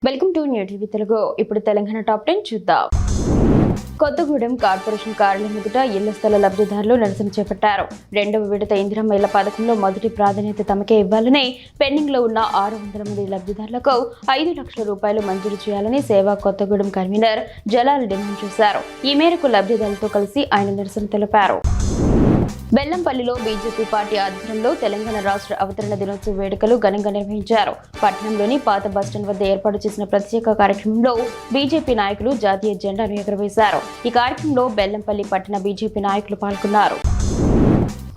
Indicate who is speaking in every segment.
Speaker 1: Welcome to new TV Telugu. ఇప్పుడు Telangana top 10 చూద్దాం. Kothagudem corporation కార్యాలయం ఎదుట ఇళ్ల స్థల లబ్ధిదారులు నిరసన చేపట్టారు. రెండవ విడత ఇందిరమ్మ ఇళ్ల పథకంలో మొదటి ప్రాధాన్యత తమకే ఇవ్వాలని, పెండింగ్ లో ఉన్న 600 మంది లబ్ధిదారులకు 5 లక్షల రూపాయలు మంజూరు చేయాలని సేవా కొత్తగూడెం కన్వీనర్ జలాల్ డిమాండ్ చేశారు. ఈ మేరకు లబ్ధిదారులతో కలిసి ఆయన నిరసన తెలిపారు. బెల్లంపల్లిలో బీజేపీ పార్టీ ఆధ్వర్యంలో తెలంగాణ రాష్ట్ర అవతరణ దినోత్సవ వేడుకలు ఘనంగా నిర్వహించారు. పట్టణంలోని పాత బస్టాండ్ వద్ద ఏర్పాటు చేసిన ప్రత్యేక కార్యక్రమంలో బీజేపీ నాయకులు జాతీయ జెండాను ఎగురవేశారు. ఈ కార్యక్రమంలో బెల్లంపల్లి పట్టణ బీజేపీ నాయకులు పాల్గొన్నారు.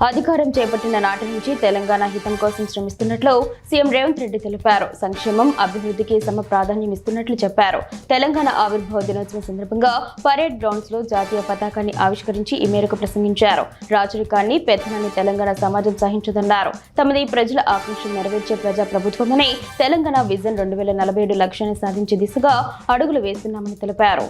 Speaker 1: అధికారం చేపట్టిన నాటి నుంచి తెలంగాణ హితం కోసం శ్రమిస్తున్నట్లు సీఎం రేవంత్ రెడ్డి తెలిపారు. సంక్షేమం, అభివృద్ధికి సమ ప్రాధాన్యం ఇస్తున్నట్లు చెప్పారు. తెలంగాణ ఆవిర్భావ దినోత్సవం సందర్భంగా పరేడ్ గ్రౌండ్స్ లో జాతీయ పతాకాన్ని ఆవిష్కరించి ఈ మేరకు ప్రసంగించారు. రాజరికాన్ని, పెత్తనాన్ని తెలంగాణ సమాజం సహించదన్నారు. తమది ప్రజల ఆకాంక్షలు నెరవేర్చే ప్రజా ప్రభుత్వమని, తెలంగాణ విజన్ 2047 లక్ష్యాన్ని సాధించే దిశగా అడుగులు వేస్తున్నామని తెలిపారు.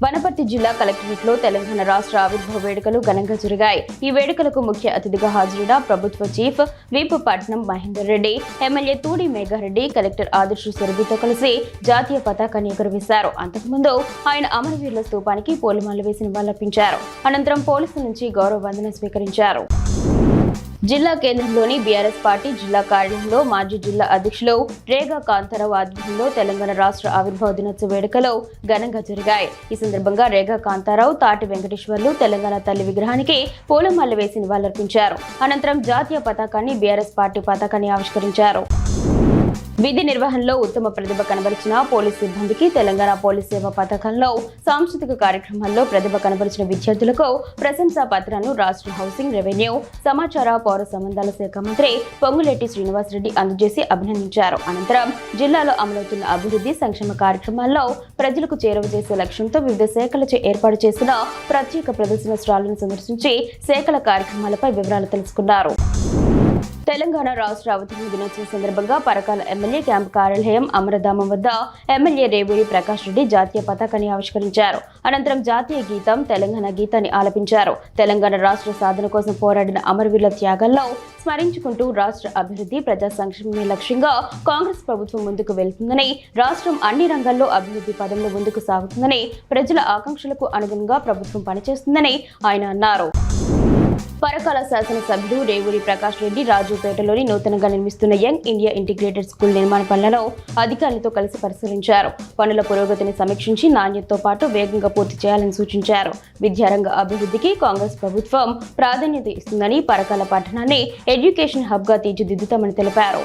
Speaker 1: వనపర్తి జిల్లా కలెక్టరేట్ లో తెలంగాణ రాష్ట్ర ఆవిర్భావ వేడుకలు ఘనంగా జరిగాయి. ఈ వేడుకలకు ముఖ్య అతిథిగా హాజరైన ప్రభుత్వ చీఫ్ విప్ పట్నం మహేందర్ రెడ్డి, ఎమ్మెల్యే తూడి మేఘారెడ్డి, కలెక్టర్ ఆదర్శ్ సురభితో కలిసి జాతీయ పతాకాన్ని ఎగురవేశారు. అంతకుముందు ఆయన అమరవీరుల స్తూపానికి పూలమాలలు వేసి నివాళులర్పించారు. అనంతరం పోలీసుల నుంచి గౌరవ వందనం స్వీకరించారు. జిల్లా కేంద్రంలోని బీఆర్ఎస్ పార్టీ జిల్లా కార్యాలయంలో మాజీ జిల్లా అధ్యక్షులు రేగా కాంతారావు ఆధ్వర్యంలో తెలంగాణ రాష్ట్ర ఆవిర్భావ దినోత్సవ వేడుకలు ఘనంగా జరిగాయి. ఈ సందర్భంగా రేగా కాంతారావు, తాటి వెంకటేశ్వర్లు తెలంగాణ తల్లి విగ్రహానికి పూలమాలలు వేసి నివాళులర్పించారు. అనంతరం జాతీయ పతాకాన్ని, బీఆర్ఎస్ పార్టీ పతాకాన్ని ఆవిష్కరించారు. విధి నిర్వహణలో ఉత్తమ ప్రతిభ కనబరిచిన పోలీస్ సిబ్బందికి తెలంగాణ పోలీస్ సేవ పథకంలో సాంస్కృతిక కార్యక్రమాల్లో ప్రతిభ కనబరిచిన విద్యార్థులకు ప్రశంసా పత్రాలను రాష్ట్ర హౌసింగ్, రెవెన్యూ, సమాచార, పౌర సంబంధాల శాఖ మంత్రి పొంగులేటి శ్రీనివాసరెడ్డి అందజేసి అభినందించారు. అనంతరం జిల్లాలో అమలవుతున్న అభివృద్ధి, సంక్షేమ కార్యక్రమాల్లో ప్రజలకు చేరువ చేసే లక్ష్యంతో వివిధ శాఖలచే ఏర్పాటు చేసిన ప్రత్యేక ప్రదర్శన స్టాళ్లను సందర్శించి శాఖల కార్యక్రమాలపై వివరాలు తెలుసుకున్నారు. తెలంగాణ రాష్ట్ర అవతరణ దినోత్సవం సందర్భంగా పరకాల ఎమ్మెల్యే క్యాంపు కార్యాలయం అమరధామం వద్ద ఎమ్మెల్యే రేవూరి ప్రకాష్ రెడ్డి జాతీయ పతాకాన్ని ఆవిష్కరించారు. అనంతరం జాతీయ గీతం, తెలంగాణ గీతాన్ని ఆలపించారు. తెలంగాణ రాష్ట్ర సాధన కోసం పోరాడిన అమరవీరుల త్యాగాల్లో స్మరించుకుంటూ రాష్ట్ర అభివృద్ధి, ప్రజా సంక్షేమమే లక్ష్యంగా కాంగ్రెస్ ప్రభుత్వం ముందుకు వెళ్తుందని, రాష్ట్రం అన్ని రంగాల్లో అభివృద్ధి పదంలో ముందుకు సాగుతుందని, ప్రజల ఆకాంక్షలకు అనుగుణంగా ప్రభుత్వం పనిచేస్తుందని ఆయన అన్నారు. పరకాల శాసనసభ్యుడు రేవూరి ప్రకాష్ రెడ్డి రాజుపేటలోని నూతనంగా నిర్మిస్తున్న యంగ్ ఇండియా ఇంటిగ్రేటెడ్ స్కూల్ నిర్మాణ పనులను అధికారులతో కలిసి పరిశీలించారు. పనుల పురోగతిని సమీక్షించి నాణ్యతతో పాటు వేగంగా పూర్తి చేయాలని సూచించారు. విద్యారంగ అభివృద్ధికి కాంగ్రెస్ ప్రభుత్వం ప్రాధాన్యత ఇస్తుందని, పరకాల పట్టణాన్ని ఎడ్యుకేషన్ హబ్ గా తీర్చిదిద్దుతామని తెలిపారు.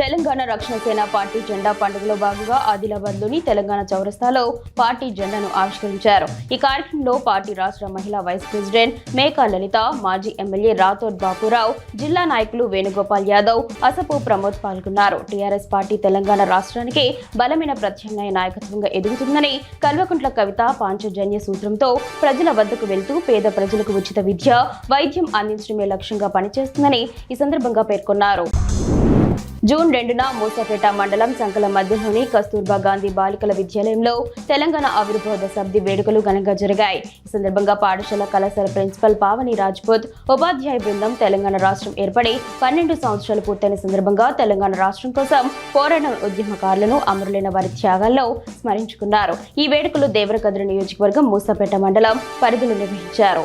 Speaker 1: తెలంగాణ రక్షణ సేన పార్టీ జెండా పండుగలో భాగంగా ఆదిలాబాద్ లోని తెలంగాణ చౌరస్తాలో పార్టీ జెండాను ఆవిష్కరించారు. ఈ కార్యక్రమంలో పార్టీ రాష్ట్ర మహిళా వైస్ ప్రెసిడెంట్ మేకా లలిత, మాజీ ఎమ్మెల్యే రాథోడ్ బాపురావు, జిల్లా నాయకులు వేణుగోపాల్ యాదవ్, అసపు ప్రమోద్ పాల్గొన్నారు. టీఆర్ఎస్ పార్టీ తెలంగాణ రాష్ట్రానికి బలమైన ప్రత్యామ్నాయ నాయకత్వంగా ఎదుగుతుందని, కల్వకుంట్ల కవిత పాంచజన్య సూత్రంతో ప్రజల వద్దకు వెళ్తూ పేద ప్రజలకు ఉచిత విద్య, వైద్యం అందించడమే లక్ష్యంగా పనిచేస్తుందని ఈ సందర్భంగా పేర్కొన్నారు. జూన్ 2న మూసాపేట మండలం సంకల మధ్యలోని కస్తూర్బా గాంధీ బాలికల విద్యాలయంలో తెలంగాణ ఆవిర్భావ దశాబ్ది వేడుకలు ఘనంగా జరిగాయి. ఈ సందర్భంగా పాఠశాల కళాశాల ప్రిన్సిపల్ పావని రాజ్పూత్, ఉపాధ్యాయ బృందం తెలంగాణ రాష్ట్రం ఏర్పడి 12 సంవత్సరాలు పూర్తయిన సందర్భంగా తెలంగాణ రాష్ట్రం కోసం పోరాడిన ఉద్యమకారులను, అమరులైన వారి త్యాగాల్లో స్మరించుకున్నారు. ఈ వేడుకలు దేవరకద్ర నియోజకవర్గం మూసాపేట మండలం పరిధిలో నిర్వహించారు.